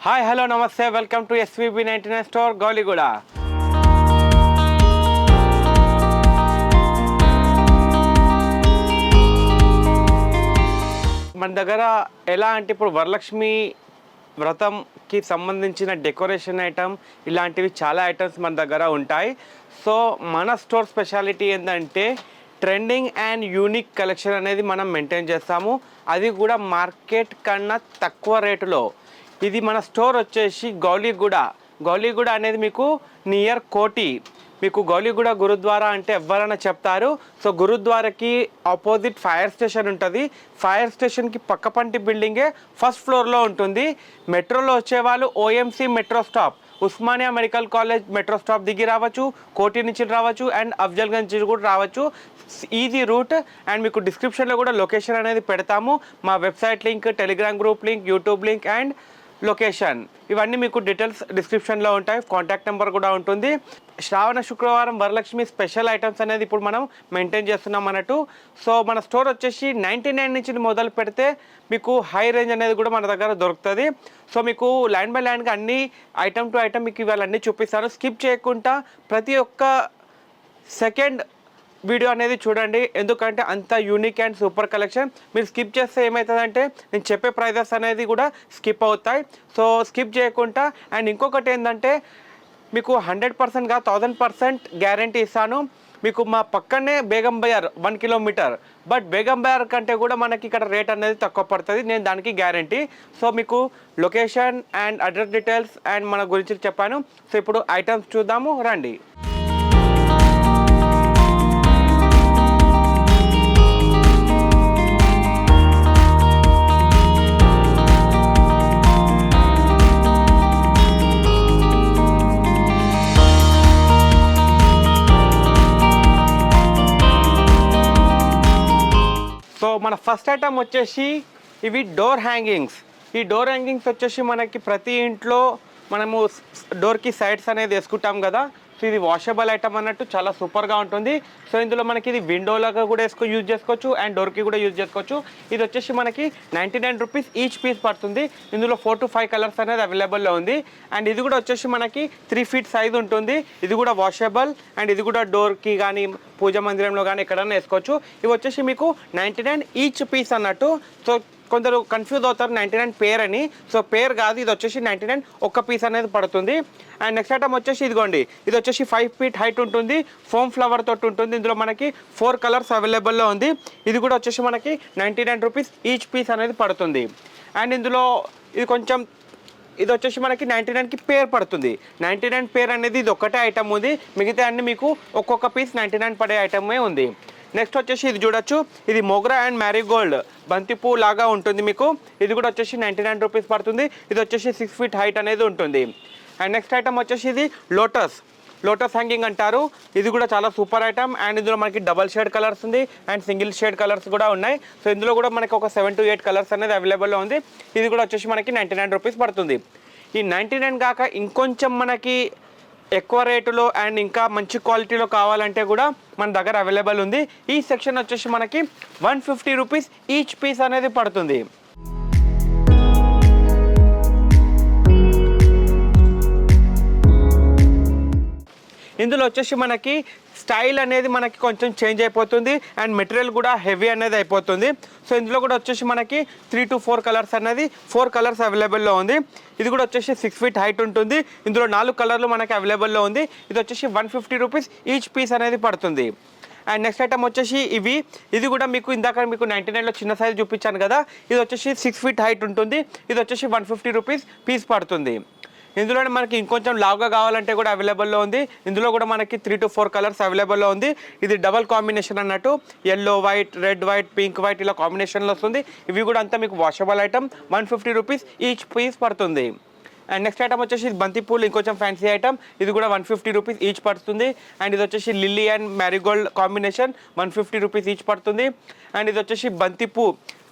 Hi hello నమస్తే welcome to SVB 99 store Gowliguda. మన దగ్గర ఎలా అంటే ఇప్పుడు వరలక్ష్మి వ్రతంకి సంబంధించిన డెకరేషన్ ఐటమ్ ఇలాంటివి చాలా ఐటమ్స్ మన దగ్గర ఉంటాయి. సో మన స్టోర్ స్పెషాలిటీ ఏంటంటే ట్రెండింగ్ అండ్ యూనిక్ కలెక్షన్ అనేది మనం మెయింటైన్ చేస్తాము, అది కూడా మార్కెట్ కన్నా తక్కువ రేటులో. ఇది మన స్టోర్ వచ్చేసి గౌలిగూడ అనేది మీకు నియర్ కోటి. మీకు గౌలిగూడ గురుద్వారా అంటే ఎవరైనా చెప్తారు. సో గురుద్వారాకి ఆపోజిట్ ఫైర్ స్టేషన్ ఉంటుంది. ఫైర్ స్టేషన్కి పక్కపంటి బిల్డింగే ఫస్ట్ ఫ్లోర్లో ఉంటుంది. మెట్రోలో వచ్చేవాళ్ళు OMC metro stop, Osmania medical college metro stop దిగి రావచ్చు, కోటి నుంచి రావచ్చు అండ్ అఫ్జల్గంజ్ నుంచి కూడా రావచ్చు. Easy route. అండ్ మీకు డిస్క్రిప్షన్లో కూడా లొకేషన్ అనేది పెడతాము. మా website link, Telegram group link, YouTube link and location ఇవన్నీ మీకు డీటెయిల్స్ డిస్క్రిప్షన్లో ఉంటాయి. కాంటాక్ట్ నెంబర్ కూడా ఉంటుంది. శ్రావణ శుక్రవారం వరలక్ష్మి స్పెషల్ ఐటమ్స్ అనేది ఇప్పుడు మనం మెయింటైన్ చేస్తున్నాం అన్నట్టు. సో మన స్టోర్ వచ్చేసి 99 నుంచి మొదలు పెడితే మీకు హై రేంజ్ అనేది కూడా మన దగ్గర దొరుకుతుంది. సో మీకు లైన్ బై లైన్గా అన్ని ఐటమ్ టు ఐటమ్ మీకు ఇవాళ అన్నీ చూపిస్తాను. స్కిప్ చేయకుండా ప్రతి ఒక్క సెకండ్ వీడియో అనేది చూడండి, ఎందుకంటే అంత యూనిక్ అండ్ సూపర్ కలెక్షన్. మీరు స్కిప్ చేస్తే ఏమవుతుందంటే నేను చెప్పే ప్రైజెస్ అనేది కూడా స్కిప్ అవుతాయి. సో స్కిప్ చేయకుండా. అండ్ ఇంకొకటి ఏంటంటే మీకు 100%గా 1000% గ్యారంటీ ఇస్తాను. మీకు మా పక్కనే బేగం బజార్ 1 కిలోమీటర్, బట్ బేగం బజార్ కంటే కూడా మనకి ఇక్కడ రేట్ అనేది తక్కువ పడుతుంది, నేను దానికి గ్యారంటీ. సో మీకు location and address details and మన గురించి చెప్పాను. సో ఇప్పుడు ఐటమ్స్ చూద్దాము రండి. సో మన ఫస్ట్ ఐటమ్ వచ్చేసి ఇవి డోర్ హ్యాంగింగ్స్. ఈ డోర్ హ్యాంగింగ్స్ వచ్చేసి మనకి ప్రతి ఇంట్లో మనము డోర్కి సైడ్స్ అనేది వేసుకుంటాం కదా. సో ఇది వాషబుల్ ఐటమ్ అన్నట్టు చాలా సూపర్గా ఉంటుంది. సో ఇందులో మనకి ఇది విండోలాగా కూడా యూజ్ చేసుకోవచ్చు అండ్ డోర్కి కూడా యూజ్ చేసుకోవచ్చు. ఇది వచ్చేసి మనకి 99 రూపీస్ ఈచ్ పీస్ పడుతుంది. ఇందులో 4 to 5 కలర్స్ అనేది అవైలబుల్లో ఉంది. అండ్ ఇది కూడా వచ్చేసి మనకి 3 feet సైజ్ ఉంటుంది. ఇది కూడా వాషబుల్ అండ్ ఇది కూడా డోర్కి కానీ పూజ మందిరంలో కానీ ఎక్కడైనా వేసుకోవచ్చు. ఇవి వచ్చేసి మీకు 99 ఈచ్ పీస్ అన్నట్టు. సో కొందరు కన్ఫ్యూజ్ అవుతారు 99 పేర్ అని. సో పేర్ కాదు, ఇది వచ్చేసి 99 ఒక్క పీస్ అనేది పడుతుంది. అండ్ నెక్స్ట్ ఐటమ్ వచ్చేసి ఇదిగోండి, ఇది వచ్చేసి 5 feet హైట్ ఉంటుంది, ఫోమ్ ఫ్లవర్ తోటి ఉంటుంది. ఇందులో మనకి 4 కలర్స్ అవైలబుల్లో ఉంది. ఇది కూడా వచ్చేసి మనకి 99 రూపీస్ ఈచ్ పీస్ అనేది పడుతుంది. అండ్ ఇందులో ఇది వచ్చేసి మనకి 99కి పేర్ పడుతుంది. 99 పేర్ అనేది ఇది ఒక్కటే ఐటమ్ ఉంది, మిగతా అన్ని మీకు ఒక్కొక్క పీస్ 99 పడే ఐటమే ఉంది. నెక్స్ట్ వచ్చేసి ఇది చూడొచ్చు, ఇది మోగ్రా అండ్ మ్యారీగోల్డ్ బంతిపూ లాగా ఉంటుంది మీకు. ఇది కూడా వచ్చేసి 99 రూపీస్ పడుతుంది. ఇది వచ్చేసి 6 feet హైట్ అనేది ఉంటుంది. అండ్ నెక్స్ట్ ఐటమ్ వచ్చేసి ఇది లోటస్ హ్యాంగింగ్ అంటారు. ఇది కూడా చాలా సూపర్ ఐటమ్. అండ్ ఇందులో మనకి డబల్ షేడ్ కలర్స్ ఉంది అండ్ సింగిల్ షేడ్ కలర్స్ కూడా ఉన్నాయి. సో ఇందులో కూడా మనకి ఒక 7 to 8 కలర్స్ అనేది అవైలబుల్లో ఉంది. ఇది కూడా వచ్చేసి మనకి 99 రూపీస్ పడుతుంది. ఈ 99 కాక ఇంకొంచెం మనకి ఎక్కువ రేటులో అండ్ ఇంకా మంచి క్వాలిటీలో కావాలంటే కూడా మన దగ్గర అవైలబుల్ ఉంది. ఈ సెక్షన్ వచ్చేసి మనకి 150 రూపీస్ ఈచ్ పీస్ అనేది పడుతుంది. ఇందులో వచ్చేసి మనకి స్టైల్ అనేది మనకి కొంచెం చేంజ్ అయిపోతుంది అండ్ మెటీరియల్ కూడా హెవీ అనేది అయిపోతుంది. సో ఇందులో కూడా వచ్చేసి మనకి 3 to 4 కలర్స్ అనేది 4 కలర్స్ అవైలబుల్లో ఉంది. ఇది కూడా వచ్చేసి 6 feet హైట్ ఉంటుంది. ఇందులో 4 కలర్లు మనకి అవైలబుల్లో ఉంది. ఇది వచ్చేసి 150 రూపీస్ ఈచ్ పీస్ అనేది పడుతుంది. అండ్ నెక్స్ట్ ఐటమ్ వచ్చేసి ఇది కూడా మీకు ఇందాక మీకు 99లో చిన్న సైజ్ చూపించాను కదా, ఇది వచ్చేసి 6 feet హైట్ ఉంటుంది. ఇది వచ్చేసి 150 రూపీస్ పీస్ పడుతుంది. ఇందులోనే మనకి ఇంకొంచెం లావుగా కావాలంటే కూడా అవైలబుల్లో ఉంది. ఇందులో కూడా మనకి 3 to 4 కలర్స్ అవైలబుల్లో ఉంది. ఇది డబల్ కాంబినేషన్ అన్నట్టు, yellow white, red white, pink white ఇలా కాంబినేషన్లో వస్తుంది. ఇవి కూడా అంతా మీకు washable item. 150 rupees each piece పడుతుంది. అండ్ నెక్స్ట్ ఐటమ్ వచ్చేసి బంతిపూలు, ఇంకొంచెం ఫ్యాన్సీ ఐటమ్. ఇది కూడా 150 రూపీస్ ఈచ్ పడుతుంది. అండ్ ఇది వచ్చేసి lily and Marie Gold combination, 150 rupees each పడుతుంది. అండ్ ఇది వచ్చేసి బంతిపూ,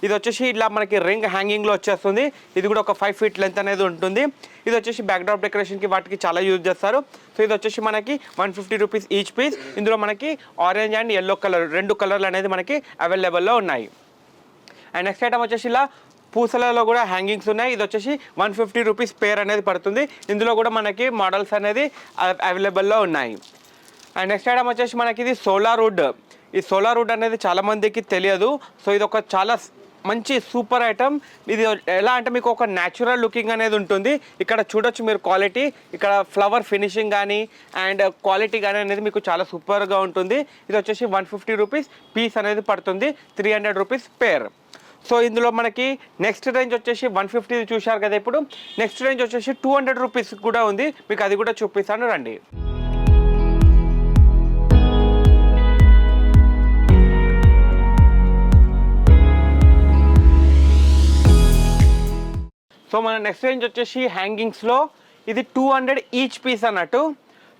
ఇది వచ్చేసి ఇట్లా మనకి రింగ్ హ్యాంగింగ్లో వచ్చేస్తుంది. ఇది కూడా ఒక 5 feet లెంత్ అనేది ఉంటుంది. ఇది వచ్చేసి బ్యాక్డ్రాప్ డెకరేషన్కి వాటికి చాలా యూజ్ చేస్తారు. సో ఇది వచ్చేసి మనకి 150 రూపీస్ ఈచ్ పీస్. ఇందులో మనకి ఆరెంజ్ అండ్ ఎల్లో కలర్ 2 కలర్లు అనేది మనకి అవైలబుల్లో ఉన్నాయి. అండ్ నెక్స్ట్ ఐటమ్ వచ్చేసి ఇలా పూసలలో కూడా హ్యాంగింగ్స్ ఉన్నాయి. ఇది వచ్చేసి 150 రూపీస్ పేర్ అనేది పడుతుంది. ఇందులో కూడా మనకి మోడల్స్ అనేది అవైలబుల్లో ఉన్నాయి. అండ్ నెక్స్ట్ ఐటమ్ వచ్చేసి మనకి ఇది సోలార్ వుడ్. ఈ సోలార్ వుడ్ అనేది చాలామందికి తెలియదు. సో ఇది ఒక చాలా మంచి సూపర్ ఐటమ్. ఇది ఎలా అంటే మీకు ఒక న్యాచురల్ లుకింగ్ అనేది ఉంటుంది. ఇక్కడ చూడొచ్చు మీరు క్వాలిటీ, ఇక్కడ ఫ్లవర్ ఫినిషింగ్ కానీ అండ్ క్వాలిటీ కానీ అనేది మీకు చాలా సూపర్గా ఉంటుంది. ఇది వచ్చేసి 150 రూపీస్ పీస్ అనేది పడుతుంది, 300 రూపీస్ పేర్. సో ఇందులో మనకి నెక్స్ట్ రేంజ్ వచ్చేసి 150 చూశారు కదా. ఇప్పుడు నెక్స్ట్ రేంజ్ వచ్చేసి 200 రూపీస్ కూడా ఉంది. మీకు అది కూడా చూపిస్తాను రండి. సో మన నెక్స్ట్ రేంజ్ వచ్చేసి హ్యాంగింగ్స్లో ఇది 200 ఈచ్ పీస్ అన్నట్టు.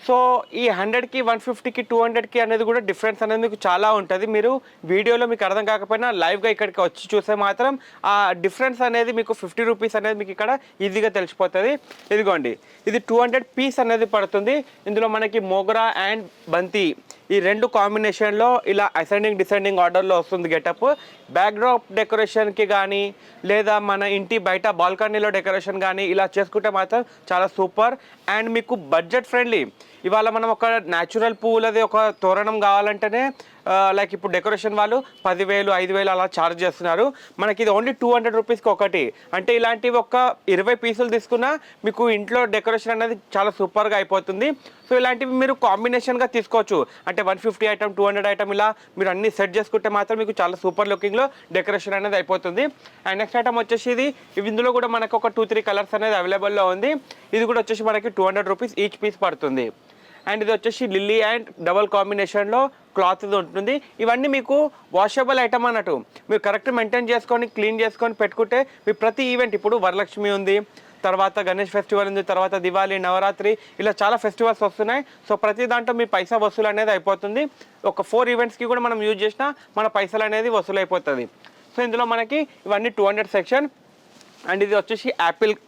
సో ఈ 100కి 150కి 200కి అనేది కూడా డిఫరెన్స్ అనేది మీకు చాలా ఉంటుంది. మీరు వీడియోలో మీకు అర్థం కాకపోయినా లైవ్గా ఇక్కడికి వచ్చి చూస్తే మాత్రం ఆ డిఫరెన్స్ అనేది మీకు 50 రూపీస్ అనేది మీకు ఇక్కడ ఈజీగా తెలిసిపోతుంది. ఇదిగోండి, ఇది 200 పీస్ అనేది పడుతుంది. ఇందులో మనకి మోగ్రా అండ్ బంతి ఈ రెండు కాంబినేషన్లో ఇలా అసెండింగ్ డిసెండింగ్ ఆర్డర్లో వస్తుంది గెటప్. బ్యాక్డ్రాప్ డెకరేషన్కి కానీ లేదా మన ఇంటి బయట బాల్కనీలో డెకరేషన్ కానీ ఇలా చేసుకుంటే మాత్రం చాలా సూపర్ అండ్ మీకు బడ్జెట్ ఫ్రెండ్లీ. ఇవాళ మనం ఒక న్యాచురల్ పువ్వులది ఒక తోరణం కావాలంటేనే లైక్ ఇప్పుడు డెకరేషన్ వాళ్ళు 10,000 5,000 అలా ఛార్జ్ చేస్తున్నారు. మనకి ఇది ఓన్లీ 200 రూపీస్కి ఒకటి. అంటే ఇలాంటివి ఒక 20 పీసులు తీసుకున్నా మీకు ఇంట్లో డెకరేషన్ అనేది చాలా సూపర్గా అయిపోతుంది. సో ఇలాంటివి మీరు కాంబినేషన్గా తీసుకోవచ్చు. అంటే 150 ఐటమ్ 200 ఐటమ్ ఇలా మీరు అన్ని సెట్ చేసుకుంటే మాత్రం మీకు చాలా సూపర్ లుకింగ్లో డెకరేషన్ అనేది అయిపోతుంది. అండ్ నెక్స్ట్ ఐటమ్ వచ్చేసి ఇది ఇందులో కూడా మనకు ఒక 2-3 కలర్స్ అనేది అవైలబుల్లో ఉంది. ఇది కూడా వచ్చేసి మనకి 200 రూపీస్ ఈచ్ పీస్ పడుతుంది. అండ్ ఇది వచ్చేసి లిల్లీ అండ్ డబల్ కాంబినేషన్లో క్లాత్ ఇది ఉంటుంది. ఇవన్నీ మీకు వాషబుల్ ఐటమ్ అన్నట్టు. మీరు కరెక్ట్ మెయింటైన్ చేసుకొని క్లీన్ చేసుకొని పెట్టుకుంటే మీ ప్రతి ఈవెంట్, ఇప్పుడు వరలక్ష్మి ఉంది, తర్వాత గణేష్ ఫెస్టివల్ ఉంది, తర్వాత దివాళీ, నవరాత్రి ఇలా చాలా ఫెస్టివల్స్ వస్తున్నాయి. సో ప్రతి దాంట్లో మీ పైసా వసూలు అనేది అయిపోతుంది. ఒక 4 ఈవెంట్స్కి కూడా మనం యూజ్ చేసినా మన పైసలు అనేది వసూలు అయిపోతుంది. సో ఇందులో మనకి ఇవన్నీ 200 సెక్షన్. అండ్ ఇది వచ్చేసి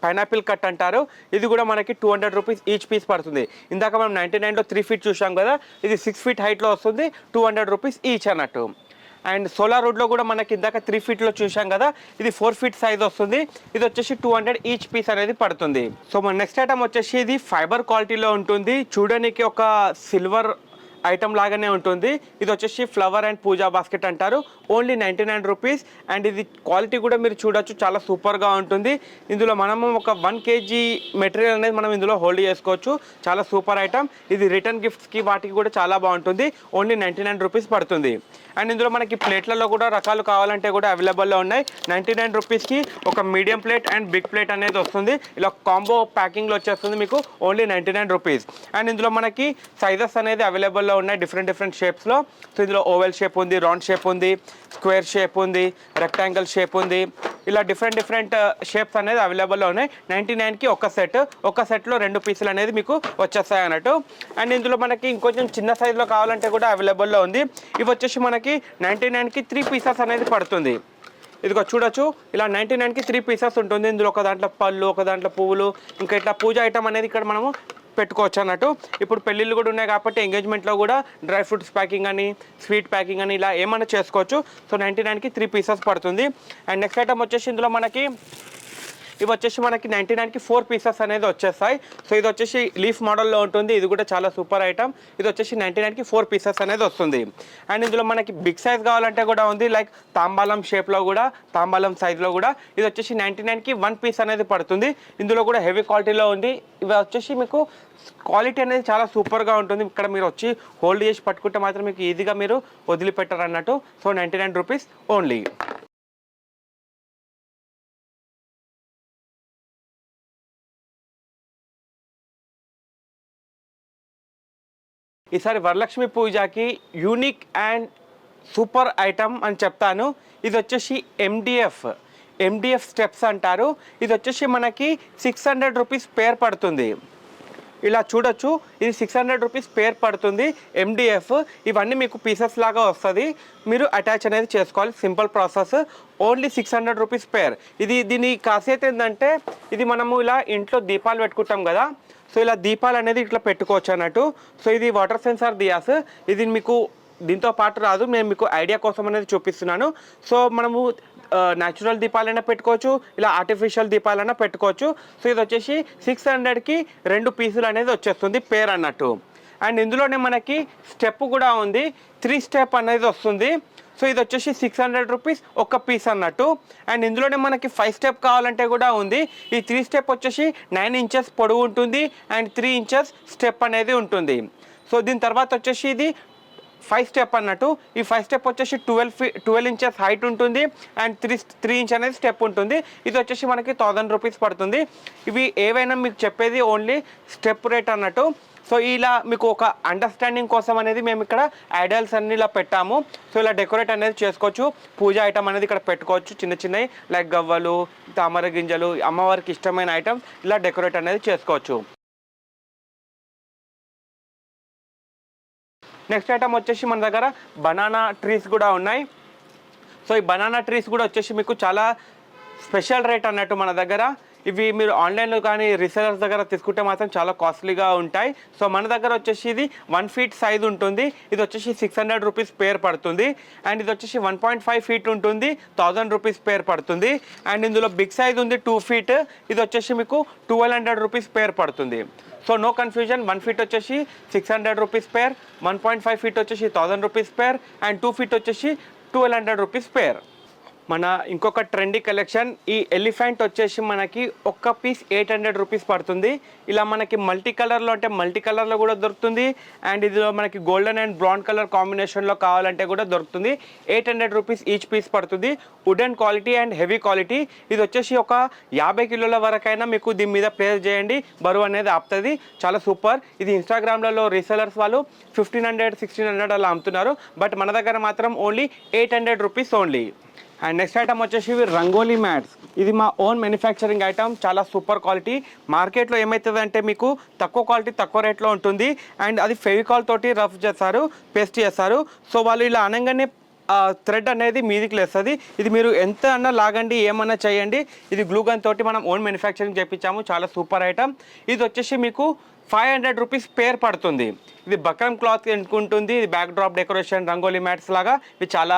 పైనాపిల్ కట్ అంటారు. ఇది కూడా మనకి 200 రూపీస్ ఈచ్ పీస్ పడుతుంది. ఇందాక మనం 99లో 3 ఫీట్ చూసాం కదా, ఇది 6 ఫీట్ హైట్లో వస్తుంది, 200 రూపీస్ ఈచ్ అన్నట్టు. అండ్ సోలార్ వుడ్లో కూడా మనకి ఇందాక 3 ఫీట్లో చూసాం కదా, ఇది 4 ఫీట్ సైజ్ వస్తుంది. ఇది వచ్చేసి 200 ఈచ్ పీస్ అనేది పడుతుంది. సో మన నెక్స్ట్ ఐటమ్ వచ్చేసి ఇది ఫైబర్ క్వాలిటీలో ఉంటుంది. చూడడానికి ఒక సిల్వర్ ఐటమ్ లాగానే ఉంటుంది. ఇది వచ్చేసి ఫ్లవర్ అండ్ పూజా బాస్కెట్ అంటారు. Only 99 rupees. అండ్ ఇది క్వాలిటీ కూడా మీరు చూడొచ్చు, చాలా సూపర్గా ఉంటుంది. ఇందులో మనము ఒక 1 kg మెటీరియల్ అనేది మనం ఇందులో హోల్డ్ చేసుకోవచ్చు. చాలా సూపర్ ఐటమ్. ఇది రిటర్న్ గిఫ్ట్స్కి వాటికి కూడా చాలా బాగుంటుంది. ఓన్లీ 99 రూపీస్ పడుతుంది. అండ్ ఇందులో మనకి ప్లేట్లలో కూడా రకాలు కావాలంటే కూడా అవైలబుల్లో ఉన్నాయి. 99 రూపీస్కి ఒక medium plate and big plate అనేది వస్తుంది. ఇలా కాంబో ప్యాకింగ్లో వచ్చేస్తుంది మీకు ఓన్లీ 99 రూపీస్. అండ్ ఇందులో మనకి సైజెస్ అనేది అవైలబుల్లో ఉన్నాయి డిఫరెంట్ షేప్స్లో. సో ఇందులో ఓవెల్ షేప్ ఉంది, రౌండ్ షేప్ ఉంది, స్క్వేర్ షేప్ ఉంది, రెక్టాంగిల్ షేప్ ఉంది. ఇలా డిఫరెంట్ షేప్స్ అనేది అవైలబుల్లో ఉన్నాయి. 99కి ఒక సెట్లో 2 పీసులు అనేది మీకు వచ్చేస్తాయి అన్నట్టు. అండ్ ఇందులో మనకి ఇంకొంచెం చిన్న సైజులో కావాలంటే కూడా అవైలబుల్లో ఉంది. ఇవి వచ్చేసి మనకి 99కి 3 పీసెస్ అనేది పడుతుంది. ఇదిగో చూడొచ్చు, ఇలా 99కి 3 పీసెస్ ఉంటుంది. ఇందులో ఒక దాంట్లో పళ్ళు, ఒక దాంట్లో పువ్వులు, ఇంకా ఇట్లా పూజ ఐటమ్ అనేది ఇక్కడ మనము పెట్టుకోవచ్చు అన్నట్టు. ఇప్పుడు పెళ్ళిళ్ళు కూడా ఉన్నాయి కాబట్టి ఎంగేజ్మెంట్లో కూడా డ్రై ఫ్రూట్స్ ప్యాకింగ్ అని, స్వీట్ ప్యాకింగ్ అని ఇలా ఏమైనా చేసుకోవచ్చు. సో 99కి 3 పీసెస్ పడుతుంది. అండ్ నెక్స్ట్ ఐటమ్ వచ్చేసి ఇందులో మనకి ఇవి వచ్చేసి మనకి 99కి 4 పీసెస్ అనేది వచ్చేస్తాయి. సో ఇది వచ్చేసి లీఫ్ మోడల్లో ఉంటుంది. ఇది కూడా చాలా సూపర్ ఐటమ్. ఇది వచ్చేసి 99కి 4 పీసెస్ అనేది వస్తుంది. అండ్ ఇందులో మనకి బిగ్ సైజ్ కావాలంటే కూడా ఉంది, లైక్ తాంబాలం షేప్లో కూడా, తాంబాలం సైజ్లో కూడా. ఇది వచ్చేసి 99కి 1 పీస్ అనేది పడుతుంది. ఇందులో కూడా హెవీ క్వాలిటీలో ఉంది. ఇవి వచ్చేసి మీకు క్వాలిటీ అనేది చాలా సూపర్గా ఉంటుంది. ఇక్కడ మీరు వచ్చి హోల్డ్ చేసి పట్టుకుంటే మాత్రం మీకు ఈజీగా మీరు వదిలిపెట్టారు అన్నట్టు. So 99 rupees only. ఈసారి వరలక్ష్మి పూజకి యూనిక్ అండ్ సూపర్ ఐటమ్ అని చెప్తాను. ఇది వచ్చేసి ఎండిఎఫ్ స్టెప్స్ అంటారు. ఇది వచ్చేసి మనకి 600 రూపీస్ పేర్ పడుతుంది. ఇలా చూడొచ్చు, ఇది 600 రూపీస్ పేర్ పడుతుంది. ఎండిఎఫ్ ఇవన్నీ మీకు పీసెస్ లాగా వస్తుంది. మీరు అటాచ్ అనేది చేసుకోవాలి, simple process. Only 600 rupees pair. దీని ఖాసియత ఏంటంటే, ఇది మనము ఇలా ఇంట్లో దీపాలు పెట్టుకుంటాం కదా, సో ఇలా దీపాలు అనేది ఇట్లా పెట్టుకోవచ్చు అన్నట్టు. సో ఇది వాటర్ సెన్సార్ దియాస్. ఇది మీకు దీంతో పాటు రాదు, నేను మీకు ఐడియా కోసం అనేది చూపిస్తున్నాను. సో మనము న్యాచురల్ దీపాలైనా పెట్టుకోవచ్చు, ఇలా ఆర్టిఫిషియల్ దీపాలైనా పెట్టుకోవచ్చు. సో ఇది వచ్చేసి 600కి 2 పీసులు అనేది వచ్చేస్తుంది పేర్ అన్నట్టు. అండ్ ఇందులోనే మనకి స్టెప్ కూడా ఉంది, 3 స్టెప్ అనేది వస్తుంది. సో ఇది వచ్చేసి 600 రూపీస్ ఒక పీస్ అన్నట్టు. అండ్ ఇందులోనే మనకి 5 స్టెప్ కావాలంటే కూడా ఉంది. ఈ 3 స్టెప్ వచ్చేసి 9 ఇంచెస్ పొడవు ఉంటుంది అండ్ 3 ఇంచెస్ స్టెప్ అనేది ఉంటుంది. సో దీని తర్వాత వచ్చేసి ఇది 5 స్టెప్ అన్నట్టు. ఈ 5 స్టెప్ వచ్చేసి 12 ఇంచెస్ హైట్ ఉంటుంది అండ్ 3 ఇంచ్ అనేది స్టెప్ ఉంటుంది. ఇది వచ్చేసి మనకి 1000 రూపీస్ పడుతుంది. ఇవి ఏవైనా మీకు చెప్పేది ఓన్లీ స్టెప్ రేట్ అన్నట్టు. సో ఇలా మీకు ఒక అండర్స్టాండింగ్ కోసం అనేది మేము ఇక్కడ ఐడల్స్ అన్ని ఇలా పెట్టాము. సో ఇలా డెకరేట్ అనేది చేసుకోవచ్చు, పూజ ఐటమ్ అనేది ఇక్కడ పెట్టుకోవచ్చు, చిన్న చిన్నవి లైక్ గవ్వలు, తామర గింజలు, అమ్మవారికి ఇష్టమైన ఐటమ్స్ ఇలా డెకరేట్ అనేది చేసుకోవచ్చు. నెక్స్ట్ ఐటమ్ వచ్చేసి మన దగ్గర బనానా ట్రీస్ కూడా ఉన్నాయి. సో ఈ బనానా ట్రీస్ కూడా వచ్చేసి మీకు చాలా స్పెషల్ రేట్ అన్నట్టు మన దగ్గర. ఇవి మీరు ఆన్లైన్లో కానీ రీసెలర్స్ దగ్గర తీసుకుంటే మాత్రం చాలా కాస్ట్లీగా ఉంటాయి. సో మన దగ్గర వచ్చేసి ఇది 1 ఫీట్ సైజ్ ఉంటుంది. ఇది వచ్చేసి 600 రూపీస్ పేర్ పడుతుంది. అండ్ ఇది వచ్చేసి 1.5 ఫీట్ ఉంటుంది, 1000 రూపీస్ పేర్ పడుతుంది. అండ్ ఇందులో బిగ్ సైజ్ ఉంది 2 ఫీట్, ఇది వచ్చేసి మీకు 1200 రూపీస్ పేర్ పడుతుంది. సో నో కన్ఫ్యూజన్, 1 ఫీట్ వచ్చేసి 600 రూపీస్ పేర్, 1.5 ఫీట్ వచ్చేసి 1000 రూపీస్ పేర్ అండ్ 2 ఫీట్ వచ్చేసి 1200 రూపీస్ పేర్. మన ఇంకొక ట్రెండీ కలెక్షన్, ఈ ఎలిఫెంట్ వచ్చేసి మనకి ఒక్క పీస్ 800 రూపీస్ పడుతుంది. ఇలా మనకి మల్టీ కలర్లో అంటే మల్టీ కలర్లో కూడా దొరుకుతుంది. అండ్ ఇది మనకి గోల్డెన్ అండ్ బ్రౌన్ కలర్ కాంబినేషన్లో కావాలంటే కూడా దొరుకుతుంది. 800 రూపీస్ ఈచ్ పీస్ పడుతుంది. Wooden quality and heavy quality. ఇది వచ్చేసి ఒక 50 కిలోల వరకైనా మీకు దీని మీద ప్లేస్ చేయండి, బరువు అనేది ఆపుతుంది. చాలా సూపర్. ఇది ఇన్స్టాగ్రామ్లలో రీసెలర్స్ వాళ్ళు 1500, 1600 అలా అమ్ముతున్నారు. బట్ మన దగ్గర మాత్రం only 800 rupees only. And next item వచ్చేసి రంగోలీ మ్యాట్స్. ఇది మా ఓన్ మ్యానుఫ్యాక్చరింగ్ ఐటమ్, చాలా సూపర్ క్వాలిటీ. మార్కెట్లో ఏమవుతుందంటే మీకు తక్కువ క్వాలిటీ తక్కువ రేట్లో ఉంటుంది అండ్ అది ఫెవికాల్ తోటి రఫ్ చేస్తారు, పేస్ట్ చేస్తారు. సో వాళ్ళు ఇలా అనగానే థ్రెడ్ అనేది మీదికి లేస్తుంది. ఇది మీరు ఎంత అన్నా లాగండి, ఏమన్నా చేయండి. ఇది గ్లూ గన్ తోటి మనం ఓన్ మ్యానుఫ్యాక్చరింగ్ చేయించాము, చాలా సూపర్ ఐటమ్. ఇది వచ్చేసి మీకు 500 రూపీస్ పేర్ పడుతుంది. ఇది బక్రమ్ క్లాత్ ఉంటుంది. ఇది back drop decoration rangoli mats లాగా ఇవి చాలా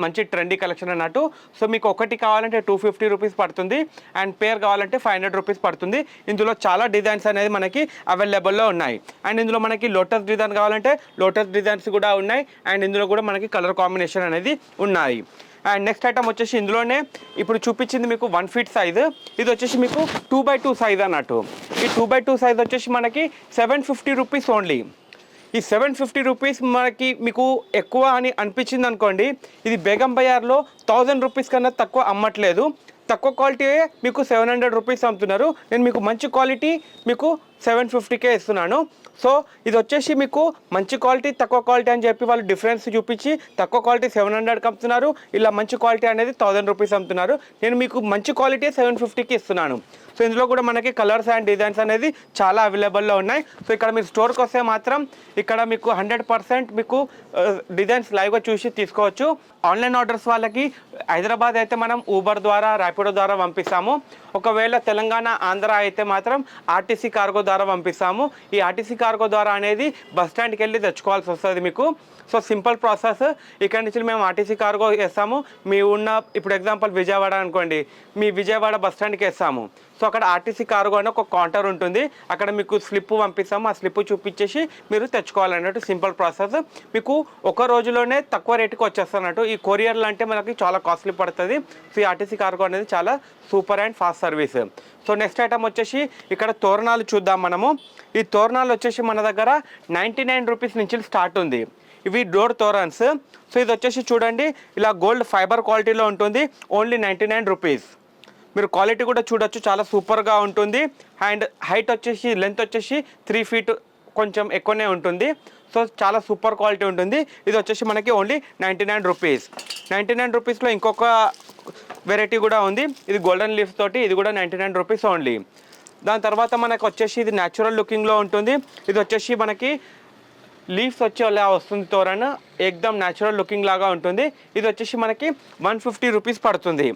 మంచి ట్రెండీ కలెక్షన్ అన్నట్టు. సో మీకు ఒకటి కావాలంటే 250 రూపీస్ పడుతుంది అండ్ పేర్ కావాలంటే 500 రూపీస్ పడుతుంది. ఇందులో చాలా డిజైన్స్ అనేది మనకి అవైలబుల్లో ఉన్నాయి. అండ్ ఇందులో మనకి లోటస్ డిజైన్ కావాలంటే లోటస్ డిజైన్స్ కూడా ఉన్నాయి. అండ్ ఇందులో కూడా మనకి కలర్ కాంబినేషన్ అనేది ఉన్నాయి. అండ్ నెక్స్ట్ ఐటమ్ వచ్చేసి ఇందులోనే ఇప్పుడు చూపించింది మీకు 1 ఫీట్ సైజు. ఇది వచ్చేసి మీకు 2x2 సైజ్ అన్నట్టు. ఈ 2x2 సైజ్ వచ్చేసి మనకి 750 రూపీస్ ఓన్లీ. ఈ 750 రూపీస్ మనకి మీకు ఎక్కువ అని అనిపించింది అనుకోండి, ఇది బేగం బజార్లో 1000 రూపీస్ కన్నా తక్కువ అమ్మట్లేదు. తక్కువ క్వాలిటీ మీకు 700 రూపీస్ అమ్ముతున్నారు. నేను మీకు మంచి క్వాలిటీ మీకు 750కే ఇస్తున్నాను. సో ఇది వచ్చేసి మీకు మంచి క్వాలిటీ తక్కువ క్వాలిటీ అని చెప్పి వాళ్ళు డిఫరెన్స్ చూపించి తక్కువ క్వాలిటీ 700కి అమ్ముతున్నారు, ఇలా మంచి క్వాలిటీ అనేది 1000 రూపీస్ అమ్ముతున్నారు. నేను మీకు మంచి క్వాలిటీ 750కి ఇస్తున్నాను. సో ఇందులో కూడా మనకి కలర్స్ అండ్ డిజైన్స్ అనేది చాలా అవైలబుల్లో ఉన్నాయి. సో ఇక్కడ మీరు స్టోర్కి వస్తే మాత్రం ఇక్కడ మీకు 100% మీకు డిజైన్స్ లైవ్గా చూసి తీసుకోవచ్చు. ఆన్లైన్ ఆర్డర్స్ వాళ్ళకి హైదరాబాద్ అయితే మనం ఊబర్ ద్వారా ర్యాపిడో ద్వారా పంపిస్తాము. ఒకవేళ తెలంగాణ ఆంధ్ర అయితే మాత్రం ఆర్టీసీ కార్గో ద్వారా పంపిస్తాము. ఈ ఆర్టీసీ కార్గో ద్వారా అనేది బస్ స్టాండ్కి వెళ్ళి తెచ్చుకోవాల్సి వస్తుంది మీకు. So simple process. ఇక్కడ నుంచి మేము ఆర్టీసీ కార్గో వేస్తాము. మీ ఉన్న ఇప్పుడు ఎగ్జాంపుల్ విజయవాడ అనుకోండి, మీ విజయవాడ బస్ స్టాండ్కి వేస్తాము. సో అక్కడ ఆర్టీసీ కార్గో అని ఒక కౌంటర్ ఉంటుంది, అక్కడ మీకు స్లిప్ పంపిస్తాము. ఆ స్లిప్ చూపించేసి మీరు తెచ్చుకోవాలన్నట్టు సింపుల్ ప్రాసెస్. మీకు ఒక రోజులోనే తక్కువ రేటుకి వచ్చేస్తున్నట్టు. ఈ కొరియర్లు అంటే మనకి చాలా కాస్ట్లీ పడుతుంది. సో ఈ ఆర్టీసీ కార్గో అనేది చాలా super and fast service. So next item వచ్చేసి ఇక్కడ తోరణాలు చూద్దాం మనము. ఈ తోరణాలు వచ్చేసి మన దగ్గర 99 రూపీస్ నుంచి స్టార్ట్ ఉంది. ఇవి డోర్ తోరన్స్. సో ఇది వచ్చేసి చూడండి ఇలా గోల్డ్ ఫైబర్ క్వాలిటీలో ఉంటుంది, ఓన్లీ 99 రూపీస్. మీరు క్వాలిటీ కూడా చూడొచ్చు, చాలా సూపర్గా ఉంటుంది. అండ్ హైట్ వచ్చేసి లెంత్ వచ్చేసి 3 ఫీట్ కొంచెం ఎక్కువనే ఉంటుంది. సో చాలా సూపర్ క్వాలిటీ ఉంటుంది. ఇది వచ్చేసి మనకి ఓన్లీ 99 రూపీస్. 99 రూపీస్లో ఇంకొక వెరైటీ కూడా ఉంది, ఇది గోల్డెన్ లీఫ్ తోటి, ఇది కూడా 99 రూపీస్ ఓన్లీ. దాని తర్వాత మనకు వచ్చేసి ఇది న్యాచురల్ లుకింగ్లో ఉంటుంది. ఇది వచ్చేసి మనకి లీవ్స్ వచ్చి అలా వస్తుంది తోరణ, ఎక్దమ్ న్యాచురల్ లుకింగ్ లాగా ఉంటుంది. ఇది వచ్చేసి మనకి 150 రూపీస్ పడుతుంది.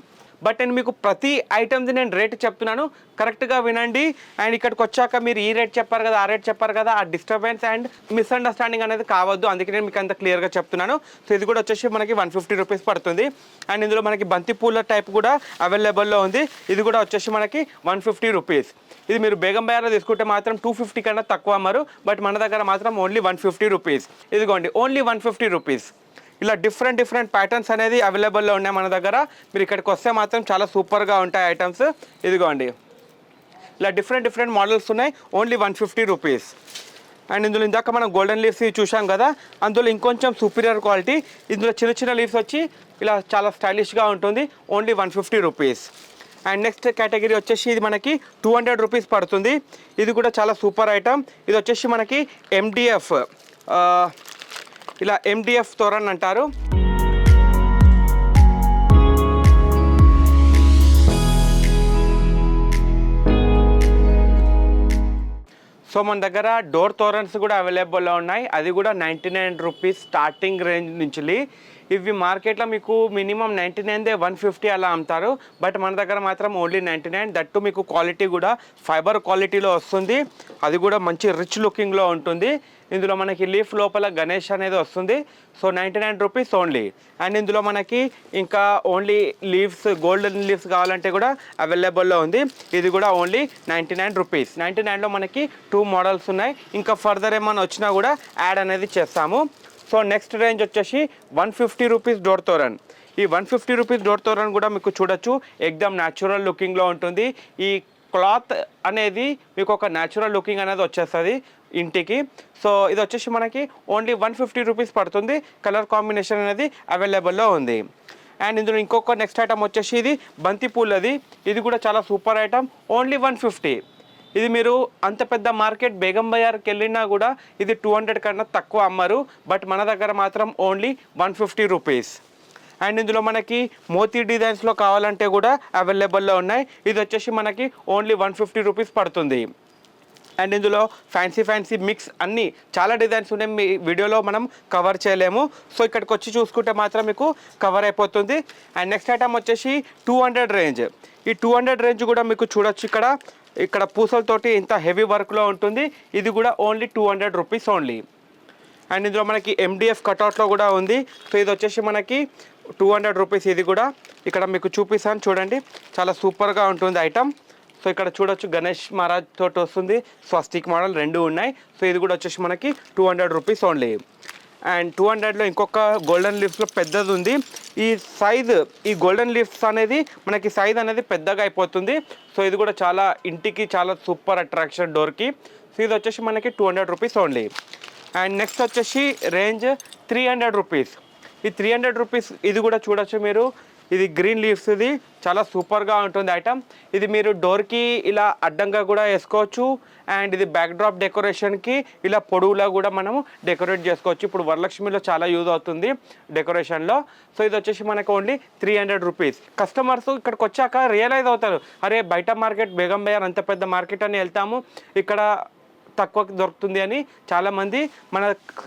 బట్ నేను మీకు ప్రతి ఐటమ్ది నేను రేట్ చెప్తున్నాను, కరెక్ట్గా వినండి. అండ్ ఇక్కడికి వచ్చాక మీరు ఈ రేట్ చెప్పారు కదా, ఆ రేట్ చెప్పారు కదా, ఆ డిస్టర్బెన్స్ అండ్ మిస్అండర్స్టాండింగ్ అనేది కావద్దు, అందుకే నేను మీకు అంత క్లియర్గా చెప్తున్నాను. సో ఇది కూడా వచ్చేసి మనకి 150 రూపీస్ పడుతుంది. అండ్ ఇందులో మనకి బంతిపూల టైప్ కూడా అవైలబుల్లో ఉంది, ఇది కూడా వచ్చేసి మనకి 150 రూపీస్. ఇది మీరు బేగం బజార్లో తీసుకుంటే మాత్రం 250 కన్నా తక్కువ అమ్మరు, బట్ మన దగ్గర మాత్రం ఓన్లీ 150 రూపీస్. ఇదిగోండి ఓన్లీ 150 రూపీస్. ఇలా డిఫరెంట్ ప్యాటర్న్స్ అనేది అవైలబుల్లో ఉన్నాయి మన దగ్గర. మీరు ఇక్కడికి వస్తే మాత్రం చాలా సూపర్గా ఉంటాయి ఐటమ్స్. ఇదిగోండి ఇలా డిఫరెంట్ మోడల్స్ ఉన్నాయి, ఓన్లీ 150 రూపీస్. అండ్ ఇందులో ఇందాక మనం గోల్డెన్ లీవ్స్ చూసాం కదా, అందులో ఇంకొంచెం సుపీరియర్ క్వాలిటీ. ఇందులో చిన్న లీవ్స్ వచ్చి ఇలా చాలా స్టైలిష్గా ఉంటుంది, only 150 rupees. And next category వచ్చేసి ఇది మనకి 200 రూపీస్ పడుతుంది. ఇది కూడా చాలా సూపర్ ఐటమ్. ఇది వచ్చేసి మనకి MDF, ఇలా MDF తోరన్ అంటారు. సో మన దగ్గర డోర్ తోరన్స్ కూడా అవైలబుల్లో ఉన్నాయి, అది కూడా 99 రూపీస్ స్టార్టింగ్ రేంజ్ నుంచి. ఇవి మార్కెట్లో మీకు మినిమం 99 150 అలా అమ్ముతారు, బట్ మన దగ్గర మాత్రం ఓన్లీ 99. దట్టు మీకు క్వాలిటీ కూడా ఫైబర్ క్వాలిటీలో వస్తుంది, అది కూడా మంచి రిచ్ లుకింగ్లో ఉంటుంది. ఇందులో మనకి లీఫ్ లోపల గణేష్ అనేది వస్తుంది. So 99 rupees only. అండ్ ఇందులో మనకి ఇంకా ఓన్లీ లీవ్స్, గోల్డెన్ లీవ్స్ కావాలంటే కూడా అవైలబుల్లో ఉంది, ఇది కూడా ఓన్లీ 99 రూపీస్. 99లో మనకి 2 మోడల్స్ ఉన్నాయి, ఇంకా ఫర్దర్ ఏమైనా వచ్చినా కూడా యాడ్ అనేది చేస్తాము. సో నెక్స్ట్ రేంజ్ వచ్చేసి 150 రూపీస్ డోర్ తోరన్. ఈ 150 రూపీస్ డోర్ తోరన్ కూడా మీకు చూడొచ్చు, ఎక్దమ్ న్యాచురల్ లుకింగ్లో ఉంటుంది. ఈ క్లాత్ అనేది మీకు ఒక న్యాచురల్ లుకింగ్ అనేది వచ్చేస్తుంది ఇంటికి. సో ఇది వచ్చేసి మనకి ఓన్లీ 150 రూపీస్ పడుతుంది. కలర్ కాంబినేషన్ అనేది అవైలబుల్లో ఉంది. అండ్ ఇందులో ఇంకొక నెక్స్ట్ ఐటమ్ వచ్చేసి ఇది బంతిపూలది, ఇది కూడా చాలా సూపర్ ఐటమ్, ఓన్లీ 150. ఇది మీరు అంత పెద్ద మార్కెట్ బేగం బజార్కి వెళ్ళినా కూడా ఇది 200 కన్నా తక్కువ అమ్మరు, బట్ మన దగ్గర మాత్రం ఓన్లీ 150 రూపీస్. అండ్ ఇందులో మనకి మోతీ డిజైన్స్లో కావాలంటే కూడా అవైలబుల్లో ఉన్నాయి, ఇది వచ్చేసి మనకి ఓన్లీ 150 రూపీస్ పడుతుంది. అండ్ ఇందులో ఫ్యాన్సీ మిక్స్ అన్నీ చాలా డిజైన్స్ ఉన్నాయి, మీ వీడియోలో మనం కవర్ చేయలేము. సో ఇక్కడికి వచ్చి చూసుకుంటే మాత్రం మీకు కవర్ అయిపోతుంది. అండ్ నెక్స్ట్ ఐటమ్ వచ్చేసి 200 రేంజ్. ఈ 200 రేంజ్ కూడా మీకు చూడొచ్చు, ఇక్కడ పూసలతోటి ఇంత హెవీ వర్క్లో ఉంటుంది, ఇది కూడా ఓన్లీ 200 రూపీస్ ఓన్లీ. అండ్ ఇందులో మనకి MDF కట్అవుట్లో కూడా ఉంది. సో ఇది వచ్చేసి మనకి 200 రూపీస్. ఇది కూడా ఇక్కడ మీకు చూపిస్తాను చూడండి, చాలా సూపర్గా ఉంటుంది ఐటమ్. సో ఇక్కడ చూడొచ్చు గణేష్ మహారాజ్ తోటి వస్తుంది, స్వస్తిక్ మోడల్ రెండు ఉన్నాయి. సో ఇది కూడా వచ్చేసి మనకి 200 రూపీస్ ఓన్లీ. అండ్ 200లో ఇంకొక గోల్డెన్ లీఫ్స్లో పెద్దది ఉంది. ఈ గోల్డెన్ లీఫ్స్ అనేది మనకి సైజ్ అనేది పెద్దగా అయిపోతుంది. సో ఇది కూడా చాలా ఇంటికి చాలా సూపర్ అట్రాక్షన్ డోర్కి. సో ఇది వచ్చేసి మనకి 200 రూపీస్ ఓన్లీ. అండ్ నెక్స్ట్ వచ్చేసి రేంజ్ 300 రూపీస్. ఈ 300 రూపీస్ ఇది కూడా చూడొచ్చు మీరు, ఇది గ్రీన్ లీవ్స్, ఇది చాలా సూపర్గా ఉంటుంది ఐటమ్. ఇది మీరు డోర్కి ఇలా అడ్డంగా కూడా వేసుకోవచ్చు, అండ్ ఇది బ్యాక్ డ్రాప్ డెకరేషన్కి ఇలా పొడవులా కూడా మనము డెకరేట్ చేసుకోవచ్చు. ఇప్పుడు వరలక్ష్మిలో చాలా యూజ్ అవుతుంది డెకరేషన్లో. సో ఇది వచ్చేసి మనకు ఓన్లీ 300 రూపీస్. కస్టమర్స్ ఇక్కడికి వచ్చాక రియలైజ్ అవుతారు, అరే బయట మార్కెట్ బేగం బజార్ అంత పెద్ద మార్కెట్ అని వెళ్తాము, ఇక్కడ తక్కువకి దొరుకుతుంది అని. చాలామంది మన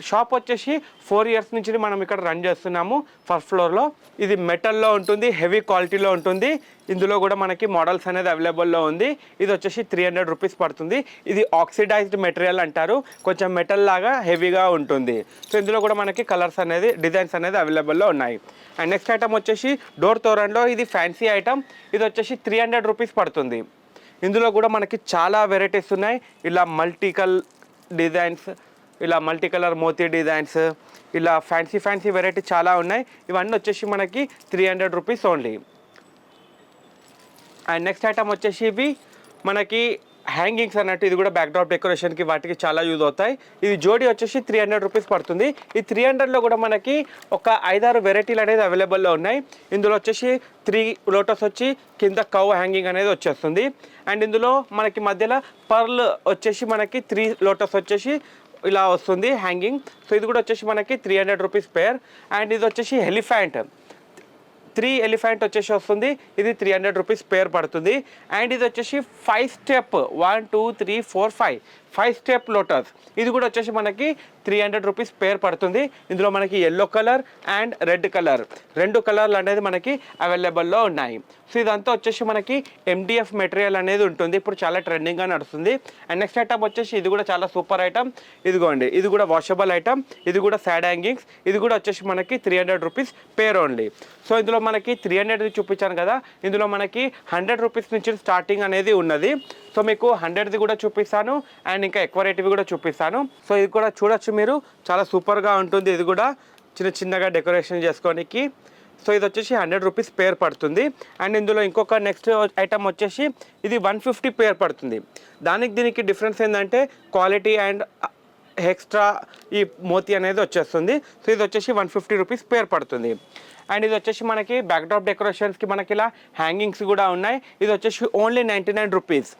షాప్ వచ్చేసి 4 ఇయర్స్ నుంచి మనం ఇక్కడ రన్ చేస్తున్నాము ఫస్ట్ ఫ్లోర్లో. ఇది మెటల్లో ఉంటుంది, హెవీ క్వాలిటీలో ఉంటుంది. ఇందులో కూడా మనకి మోడల్స్ అనేది అవైలబుల్లో ఉంది. ఇది వచ్చేసి 300 రూపీస్ పడుతుంది. ఇది ఆక్సిడైజ్డ్ మెటీరియల్ అంటారు, కొంచెం మెటల్ లాగా హెవీగా ఉంటుంది. సో ఇందులో కూడా మనకి కలర్స్ అనేది, డిజైన్స్ అనేది అవైలబుల్లో ఉన్నాయి. అండ్ నెక్స్ట్ ఐటమ్ వచ్చేసి డోర్ తోరణలో, ఇది ఫ్యాన్సీ ఐటమ్, ఇది వచ్చేసి 300 రూపీస్ పడుతుంది. ఇందులో కూడా మనకి చాలా వెరైటీస్ ఉన్నాయి, ఇలా మల్టీ డిజైన్స్, ఇలా మల్టీ కలర్ మోతీ డిజైన్స్, ఇలా ఫ్యాన్సీ వెరైటీ చాలా ఉన్నాయి. ఇవన్నీ వచ్చేసి మనకి 300 rupees only. And next item వచ్చేసి ఇవి మనకి హ్యాంగింగ్స్ అన్నట్టు, ఇది కూడా బ్యాక్డ్రాప్ డెకరేషన్కి వాటికి చాలా యూజ్ అవుతాయి. ఇది జోడీ వచ్చేసి 300 రూపీస్ పడుతుంది. ఈ 300లో కూడా మనకి ఒక 5-6 వెరైటీలు అనేది అవైలబుల్లో ఉన్నాయి. ఇందులో వచ్చేసి 3 లోటస్ వచ్చి కింద కవ్ హ్యాంగింగ్ అనేది వచ్చేస్తుంది. అండ్ ఇందులో మనకి మధ్యలో పర్ల్ వచ్చేసి మనకి 3 లోటస్ వచ్చేసి ఇలా వస్తుంది హ్యాంగింగ్. సో ఇది కూడా వచ్చేసి మనకి 300 రూపీస్ పేర్. అండ్ ఇది వచ్చేసి ఎలిఫెంట్ 3 ఎలిఫెంట్ వచ్చేసి వస్తుంది, ఇది 300 రూపీస్ పేర్ పడుతుంది. అండ్ ఇది వచ్చేసి 5 స్టెప్ 1 2 3 4 5 స్టెప్ లోటస్, ఇది కూడా వచ్చేసి మనకి 300 రూపీస్ పేర్ పడుతుంది. ఇందులో మనకి yellow colour and red colour 2 కలర్లు అనేది మనకి అవైలబుల్లో ఉన్నాయి. సో ఇదంతా వచ్చేసి మనకి MDF మెటీరియల్ అనేది ఉంటుంది, ఇప్పుడు చాలా ట్రెండింగ్గా నడుస్తుంది. అండ్ నెక్స్ట్ ఐటమ్ వచ్చేసి ఇది కూడా చాలా సూపర్ ఐటమ్, ఇదిగోండి ఇది కూడా వాషబుల్ ఐటమ్, ఇది కూడా సాడ్ హ్యాంగింగ్స్, ఇది కూడా వచ్చేసి మనకి 300 రూపీస్ పేర్ ఓన్లీ. సో ఇందులో మనకి 300 చూపించాను కదా, ఇందులో మనకి 100 రూపీస్ నుంచి స్టార్టింగ్ అనేది ఉన్నది. సో మీకు 100ది కూడా చూపిస్తాను అండ్ ఇంకా ఎక్కువ రేట్వి కూడా చూపిస్తాను. సో ఇది కూడా చూడొచ్చు మీరు, చాలా సూపర్గా ఉంటుంది. ఇది కూడా చిన్నగా డెకరేషన్ చేసుకోనికి. సో ఇది వచ్చేసి 100 రూపీస్ పేర్ పడుతుంది. అండ్ ఇందులో ఇంకొక నెక్స్ట్ ఐటమ్ వచ్చేసి ఇది 150 పేర్ పడుతుంది. దీనికి డిఫరెన్స్ ఏంటంటే క్వాలిటీ అండ్ ఎక్స్ట్రా ఈ మోతీ అనేది వచ్చేస్తుంది. సో ఇది వచ్చేసి 150 రూపీస్ పేర్ పడుతుంది. అండ్ ఇది వచ్చేసి మనకి బ్యాక్డ్రాప్ డెకరేషన్స్కి మనకి ఇలా హ్యాంగింగ్స్ కూడా ఉన్నాయి. ఇది వచ్చేసి ఓన్లీ 99 రూపీస్.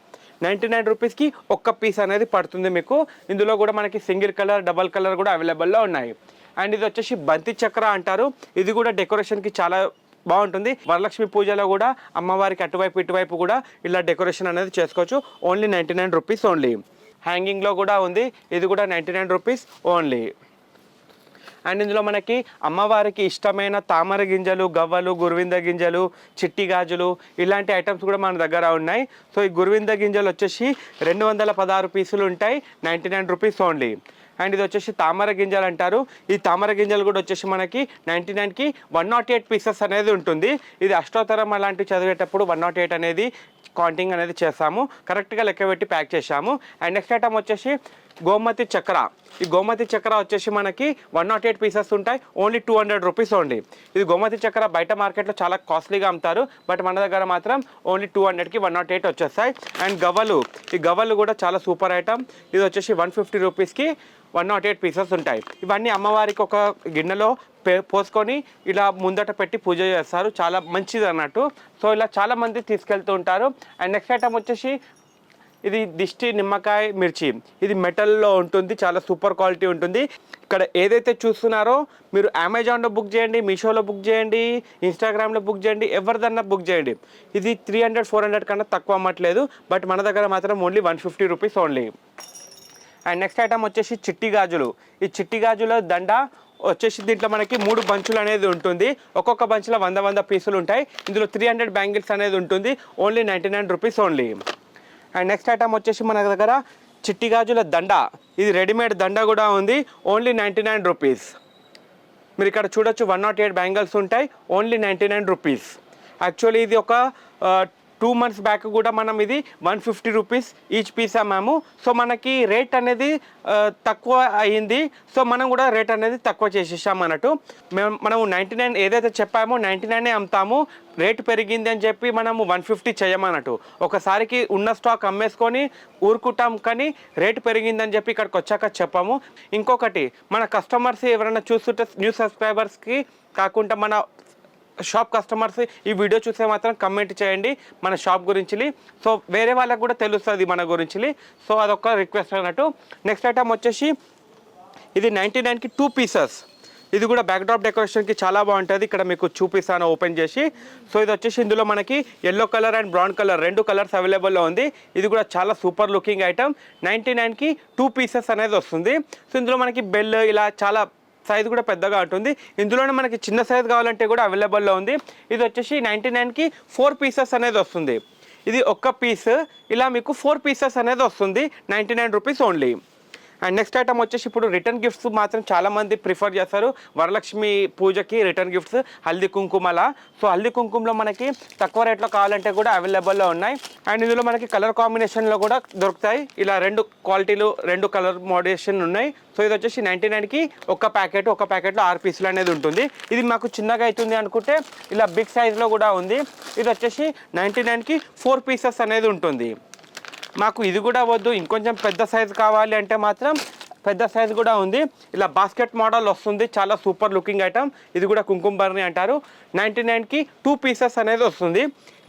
99 రూపీస్కి ఒక్క పీస్ అనేది పడుతుంది మీకు. ఇందులో కూడా మనకి సింగిల్ కలర్ డబల్ కలర్ కూడా అవైలబుల్లో ఉన్నాయి. అండ్ ఇది వచ్చేసి బంతి చక్ర అంటారు, ఇది కూడా డెకరేషన్కి చాలా బాగుంటుంది. వరలక్ష్మి పూజలో కూడా అమ్మవారికి అటువైపు ఇటువైపు కూడా ఇలా డెకరేషన్ అనేది చేసుకోవచ్చు. Only 99 rupees only. హ్యాంగింగ్లో కూడా ఉంది, ఇది కూడా 99 రూపీస్ ఓన్లీ. అండ్ ఇందులో మనకి అమ్మవారికి ఇష్టమైన తామర గింజలు, గవ్వలు, గురువింద గింజలు, చిట్టి గాజులు ఇలాంటి ఐటమ్స్ కూడా మన దగ్గర ఉన్నాయి. సో ఈ గురువింద గింజలు వచ్చేసి 216 పీసులు ఉంటాయి, 99 రూపీస్ ఓన్లీ. అండ్ ఇది వచ్చేసి తామర గింజలు అంటారు, ఈ తామర గింజలు కూడా వచ్చేసి మనకి 99కి 108 పీసెస్ అనేది ఉంటుంది. ఇది అష్టోత్తరం అలాంటివి చదివేటప్పుడు 108 అనేది కౌంటింగ్ అనేది చేస్తాము, కరెక్ట్గా లెక్క పెట్టి ప్యాక్ చేసాము. అండ్ నెక్స్ట్ ఐటమ్ వచ్చేసి గోమతి చక్ర. ఈ గోమతి చక్ర వచ్చేసి మనకి 108 పీసెస్ ఉంటాయి, ఓన్లీ 200 రూపీస్ ఓన్లీ. ఇది గోమతి చక్ర బయట మార్కెట్లో చాలా కాస్ట్లీగా అమ్ముతారు, బట్ మన దగ్గర మాత్రం ఓన్లీ 200కి 108 వచ్చేస్తాయి. అండ్ గవ్వలు, ఈ గవ్వలు కూడా చాలా సూపర్ ఐటమ్, ఇది వచ్చేసి 150 రూపీస్కి 108 పీసెస్ ఉంటాయి. ఇవన్నీ అమ్మవారికి ఒక గిన్నెలో పోసుకొని ఇలా ముందట పెట్టి పూజ చేస్తారు, చాలా మంచిది అన్నట్టు. సో ఇలా చాలామంది తీసుకెళ్తూ ఉంటారు. అండ్ నెక్స్ట్ ఐటమ్ వచ్చేసి ఇది దిష్టి నిమ్మకాయ మిర్చి, ఇది మెటల్లో ఉంటుంది, చాలా సూపర్ క్వాలిటీ ఉంటుంది. ఇక్కడ ఏదైతే చూస్తున్నారో మీరు అమెజాన్లో బుక్ చేయండి, మీషోలో బుక్ చేయండి, ఇన్స్టాగ్రామ్లో బుక్ చేయండి, ఎవరిదన్నా బుక్ చేయండి. ఇది 300-400 కన్నా తక్కువ అమ్మట్లేదు, బట్ మన దగ్గర మాత్రం only 150 rupees only. And next item వచ్చేసి చిట్టి గాజులు. ఈ చిట్టి గాజుల దండ వచ్చేసి దీంట్లో మనకి 3 బంచులు అనేది ఉంటుంది, ఒక్కొక్క బంచ్లో 100 పీసులు ఉంటాయి. ఇందులో 300 బ్యాంగిల్స్ అనేది ఉంటుంది, only 99 rupees only. And next item వచ్చేసి మన దగ్గర చిట్టి గాజుల దండ, ఇది రెడీమేడ్ దండ కూడా ఉంది, ఓన్లీ 99 రూపీస్. మీరు ఇక్కడ చూడొచ్చు 108 బ్యాంగిల్స్ ఉంటాయి, ఓన్లీ 99 రూపీస్. యాక్చువల్లీ ఇది ఒక 2 months బ్యాక్ కూడా మనం ఇది 150 రూపీస్ ఈచ్ పీస్ అమ్మాము. సో మనకి రేట్ అనేది తక్కువ అయ్యింది, సో మనం కూడా రేట్ అనేది తక్కువ చేసేసాం అన్నట్టు. మనము 99 ఏదైతే చెప్పామో 99 అమ్ముతాము, రేట్ పెరిగింది అని చెప్పి మనము 150 చేయమన్నట్టు. ఒకసారికి ఉన్న స్టాక్ అమ్మేసుకొని ఊరుకుంటాం, కానీ రేట్ పెరిగిందని చెప్పి ఇక్కడికి వచ్చాక చెప్పాము. ఇంకొకటి, మన కస్టమర్స్ ఎవరైనా చూస్తుంటే న్యూ సబ్స్క్రైబర్స్కి కాకుండా మన షాప్ కస్టమర్స్ ఈ వీడియో చూస్తే మాత్రం కమెంట్ చేయండి మన షాప్ గురించి, సో వేరే వాళ్ళకు కూడా తెలుస్తుంది మన గురించి. సో అదొక రిక్వెస్ట్ అన్నట్టు. నెక్స్ట్ ఐటమ్ వచ్చేసి ఇది 99కి 2 పీసెస్, ఇది కూడా బ్యాక్డ్రాప్ డెకరేషన్కి చాలా బాగుంటుంది. ఇక్కడ మీకు చూపిస్తాను ఓపెన్ చేసి. సో ఇది వచ్చేసి ఇందులో మనకి yellow colour and brown colour 2 colours అవైలబుల్లో ఉంది. ఇది కూడా చాలా సూపర్ లుకింగ్ ఐటమ్, 99కి 2 పీసెస్ అనేది వస్తుంది. సో ఇందులో మనకి బెల్ ఇలా చాలా సైజు కూడా పెద్దగా ఉంటుంది. ఇందులోనే మనకి చిన్న సైజు కావాలంటే కూడా అవైలబుల్లో ఉంది. ఇది వచ్చేసి 99కి 4 పీసెస్ అనేది వస్తుంది. ఇది ఒక్క పీస్ ఇలా మీకు 4 పీసెస్ అనేది వస్తుంది, 99 rupees only. And next item వచ్చేసి ఇప్పుడు రిటర్న్ గిఫ్ట్స్ మాత్రం చాలామంది ప్రిఫర్ చేస్తారు. వరలక్ష్మి పూజకి రిటర్న్ గిఫ్ట్స్ హల్దీ కుంకుమలా. సో హల్దీ కుంకుమలో మనకి తక్కువ రేట్లో కావాలంటే కూడా అవైలబుల్లో ఉన్నాయి. అండ్ ఇందులో మనకి కలర్ కాంబినేషన్లో కూడా దొరుకుతాయి, ఇలా 2 క్వాలిటీలు 2 కలర్ మోడరేషన్ ఉన్నాయి. సో ఇది వచ్చేసి 99కి ఒక ప్యాకెట్లో 6 పీసులు అనేది ఉంటుంది. ఇది మాకు చిన్నగా అవుతుంది అనుకుంటే ఇలా బిగ్ సైజ్లో కూడా ఉంది. ఇది వచ్చేసి 99కి 4 పీసెస్ అనేది ఉంటుంది. మాకు ఇది కూడా వద్దు, ఇంకొంచెం పెద్ద సైజు కావాలి అంటే మాత్రం పెద్ద సైజు కూడా ఉంది. ఇలా బాస్కెట్ మోడల్ వస్తుంది, చాలా సూపర్ లుకింగ్ ఐటమ్. ఇది కూడా కుంకుమ బర్ని అంటారు. 99కి 2 పీసెస్ అనేది వస్తుంది.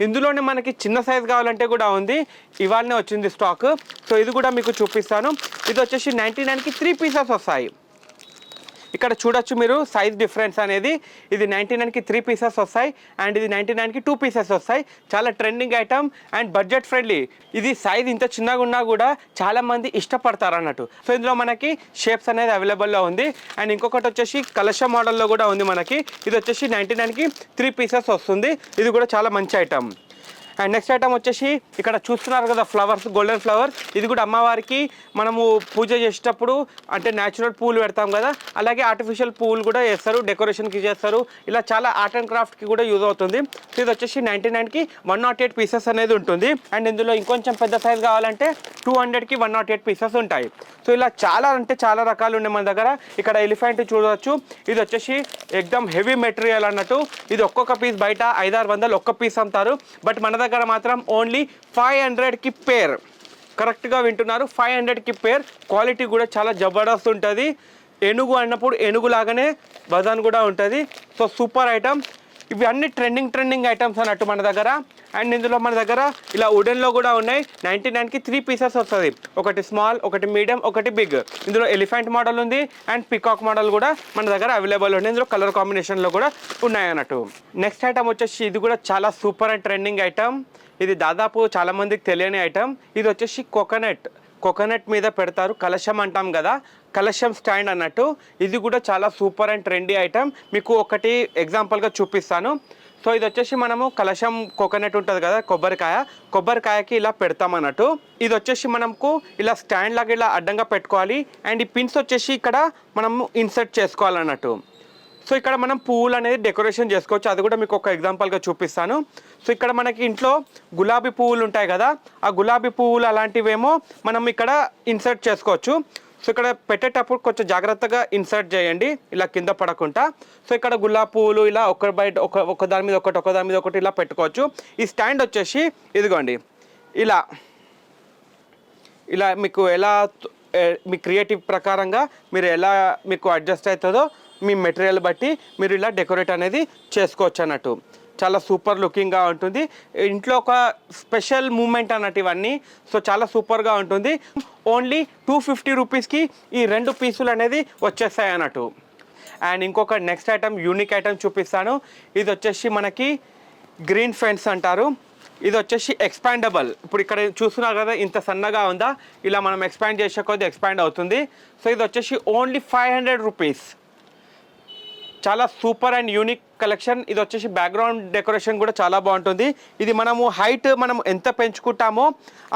ఇందులోనే మనకి చిన్న సైజు కావాలంటే కూడా ఉంది, ఇవాళనే వచ్చింది స్టాక్. సో ఇది కూడా మీకు చూపిస్తాను. ఇది వచ్చేసి 99కి 3 పీసెస్ వస్తాయి. ఇక్కడ చూడొచ్చు మీరు సైజ్ డిఫరెన్స్ అనేది. ఇది 99కి 3 పీసెస్ వస్తాయి అండ్ ఇది 99కి 2 పీసెస్ వస్తాయి. చాలా trending item and budget friendly. ఇది సైజ్ ఇంత చిన్నగా ఉన్నా కూడా చాలామంది ఇష్టపడతారు అన్నట్టు. సో ఇందులో మనకి షేప్స్ అనేది అవైలబుల్లో ఉంది. అండ్ ఇంకొకటి వచ్చేసి కలశ మోడల్లో కూడా ఉంది మనకి. ఇది వచ్చేసి 99కి 3 పీసెస్ వస్తుంది. ఇది కూడా చాలా మంచి ఐటమ్. అండ్ నెక్స్ట్ ఐటమ్ వచ్చేసి ఇక్కడ చూస్తున్నారు కదా ఫ్లవర్స్, గోల్డెన్ ఫ్లవర్. ఇది కూడా అమ్మవారికి మనము పూజ చేసేటప్పుడు అంటే న్యాచురల్ పూలు పెడతాం కదా, అలాగే ఆర్టిఫిషియల్ పూలు కూడా వేస్తారు, డెకరేషన్కి చేస్తారు. ఇలా చాలా ఆర్ట్ అండ్ క్రాఫ్ట్కి కూడా యూజ్ అవుతుంది. సో ఇది వచ్చేసి 99కి 108 పీసెస్ అనేది ఉంటుంది. అండ్ ఇందులో ఇంకొంచెం పెద్ద సైజ్ కావాలంటే 200కి 108 పీసెస్ ఉంటాయి. సో ఇలా చాలా అంటే చాలా రకాలు ఉన్నాయి మన దగ్గర. ఇక్కడ ఎలిఫెంట్ చూడవచ్చు. ఇది వచ్చేసి ఎక్దమ్ హెవీ మెటీరియల్ అన్నట్టు. ఇది ఒక్కొక్క పీస్ బయట 500-600 ఒక్క పీస్ అమ్ముతారు. బట్ మన దగ్గర మాత్రం ఓన్లీ 500కి పేర్. కరెక్ట్గా వింటున్నారు, 500కి పేర్. క్వాలిటీ కూడా చాలా జబర్దస్త్ ఉంటుంది. ఏనుగు అన్నప్పుడు ఏనుగు లాగానే వజన్ కూడా ఉంటుంది. So super item. ఇవి అన్ని ట్రెండింగ్ ఐటమ్స్ అన్నట్టు మన దగ్గర. అండ్ ఇందులో మన దగ్గర ఇలా వుడెన్లో కూడా ఉన్నాయి. 99కి 3 పీసెస్ వస్తుంది. ఒకటి స్మాల్, ఒకటి మీడియం, ఒకటి బిగ్. ఇందులో ఎలిఫెంట్ మోడల్ ఉంది అండ్ పికాక్ మోడల్ కూడా మన దగ్గర అవైలబుల్ ఉంది. ఇందులో కలర్ కాంబినేషన్లో కూడా ఉన్నాయి అన్నట్టు. నెక్స్ట్ ఐటమ్ వచ్చేసి ఇది కూడా చాలా సూపర్ అండ్ ట్రెండింగ్ ఐటమ్. ఇది దాదాపు చాలామందికి తెలియని ఐటమ్. ఇది వచ్చేసి కోకోనట్ మీద పెడతారు, కలశం అంటాం కదా, కలశం స్టాండ్ అన్నట్టు. ఇది కూడా చాలా సూపర్ అండ్ ట్రెండీ ఐటమ్. మీకు ఒకటి ఎగ్జాంపుల్గా చూపిస్తాను. సో ఇది వచ్చేసి మనము కలశం కోకోనట్ ఉంటుంది కదా, కొబ్బరికాయకి ఇలా పెడతాం అన్నట్టు. ఇది వచ్చేసి మనకు ఇలా స్టాండ్ లాగా ఇలా అడ్డంగా పెట్టుకోవాలి. అండ్ ఈ పిన్స్ వచ్చేసి ఇక్కడ మనము ఇన్సర్ట్ చేసుకోవాలన్నట్టు. సో ఇక్కడ మనం పువ్వులు అనేది డెకరేషన్ చేసుకోవచ్చు. అది కూడా మీకు ఒక ఎగ్జాంపుల్గా చూపిస్తాను. సో ఇక్కడ మనకి ఇంట్లో గులాబీ పువ్వులు ఉంటాయి కదా, ఆ గులాబీ పువ్వులు అలాంటివేమో మనం ఇక్కడ ఇన్సర్ట్ చేసుకోవచ్చు. సో ఇక్కడ పెట్టేటప్పుడు కొంచెం జాగ్రత్తగా ఇన్సర్ట్ చేయండి, ఇలా కింద పడకుండా. సో ఇక్కడ గులాబీ పువ్వులు ఇలా ఒక దాని మీద ఒకటి ఇలా పెట్టుకోవచ్చు. ఈ స్టాండ్ వచ్చేసి ఇదిగోండి ఇలా మీకు ఎలా మీ క్రియేటివ్ ప్రకారంగా మీరు ఎలా మీకు అడ్జస్ట్ అవుతుందో మీ మెటీరియల్ బట్టి మీరు ఇలా డెకరేట్ అనేది చేసుకోవచ్చు అన్నట్టు. చాలా సూపర్ లుకింగ్గా ఉంటుంది. ఇంట్లో ఒక స్పెషల్ మూమెంట్ అన్నట్టు ఇవన్నీ. సో చాలా సూపర్గా ఉంటుంది. ఓన్లీ 250 రూపీస్కి ఈ 2 పీసులు అనేది వచ్చేస్తాయి అన్నట్టు. అండ్ ఇంకొక నెక్స్ట్ ఐటమ్, యూనిక్ ఐటమ్ చూపిస్తాను. ఇది వచ్చేసి మనకి గ్రీన్ ఫెన్స్ అంటారు. ఇది వచ్చేసి ఎక్స్పాండబుల్. ఇప్పుడు ఇక్కడ చూస్తున్నారు కదా, ఇంత సన్నగా ఉందా, ఇలా మనం ఎక్స్పాండ్ చేసే కొద్ది ఎక్స్పాండ్ అవుతుంది. సో ఇది వచ్చేసి ఓన్లీ 500 రూపీస్. చాలా సూపర్ అండ్ యూనిక్ కలెక్షన్. ఇది వచ్చేసి బ్యాక్గ్రౌండ్ డెకరేషన్ కూడా చాలా బాగుంటుంది. ఇది మనము హైట్ మనం ఎంత పెంచుకుంటామో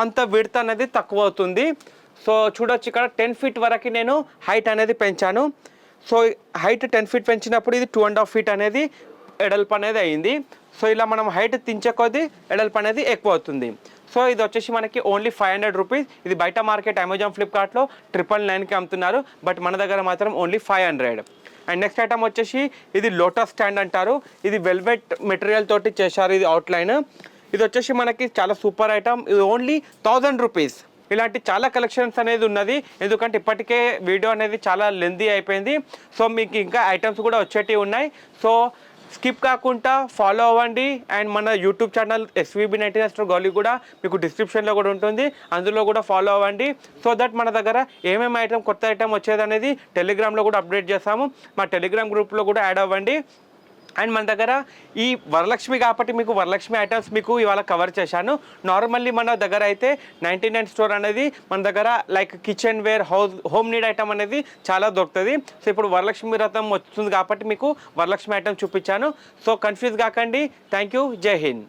అంత విడ్త్ అనేది తక్కువ అవుతుంది. సో చూడొచ్చు ఇక్కడ 10 ఫీట్ వరకు నేను హైట్ అనేది పెంచాను. సో హైట్ 10 ఫీట్ పెంచినప్పుడు ఇది 2.5 ఫీట్ అనేది ఎడల్పు అనేది అయింది. సో ఇలా మనం హైట్ తించే కొద్దీ ఎడల్పు అనేది ఎక్కువ అవుతుంది. సో ఇది వచ్చేసి మనకి ఓన్లీ 500 రూపీస్. ఇది బయట మార్కెట్ అమెజాన్, ఫ్లిప్కార్ట్లో 999కి అమ్ముతున్నారు. బట్ మన దగ్గర మాత్రం ఓన్లీ 500. అండ్ నెక్స్ట్ ఐటమ్ వచ్చేసి ఇది లోటస్ స్టాండ్ అంటారు. ఇది వెల్వెట్ మెటీరియల్ తోటి చేశారు ఇది అవుట్లైన్. ఇది వచ్చేసి మనకి చాలా సూపర్ ఐటమ్. ఇది ఓన్లీ 1000 రూపీస్. ఇలాంటి చాలా కలెక్షన్స్ అనేది ఉన్నది. ఎందుకంటే ఇప్పటికే వీడియో అనేది చాలా లెంతీ అయిపోయింది. సో మీకు ఇంకా ఐటమ్స్ కూడా వచ్చేటివి ఉన్నాయి. సో స్కిప్ కాకుండా ఫాలో అవ్వండి. అండ్ మన యూట్యూబ్ ఛానల్ SVB 99 గౌలీ కూడా మీకు డిస్క్రిప్షన్లో కూడా ఉంటుంది, అందులో కూడా ఫాలో అవ్వండి. సో దట్ మన దగ్గర ఏమేమి ఐటమ్, కొత్త ఐటమ్ వచ్చేది అనేది టెలిగ్రామ్లో కూడా అప్డేట్ చేస్తాము. మా టెలిగ్రామ్ గ్రూప్లో కూడా యాడ్ అవ్వండి. అండ్ మన దగ్గర ఈ వరలక్ష్మి కాబట్టి మీకు వరలక్ష్మి ఐటమ్స్ మీకు ఇవాళ కవర్ చేశాను. నార్మల్లీ మన దగ్గర అయితే 99 స్టోర్ అనేది మన దగ్గర like kitchenware, home need item అనేది చాలా దొరుకుతుంది. సో ఇప్పుడు వరలక్ష్మి వ్రతం వస్తుంది కాబట్టి మీకు వరలక్ష్మి ఐటమ్ చూపించాను. సో కన్ఫ్యూజ్ కాకండి. Thank you. జై హింద్.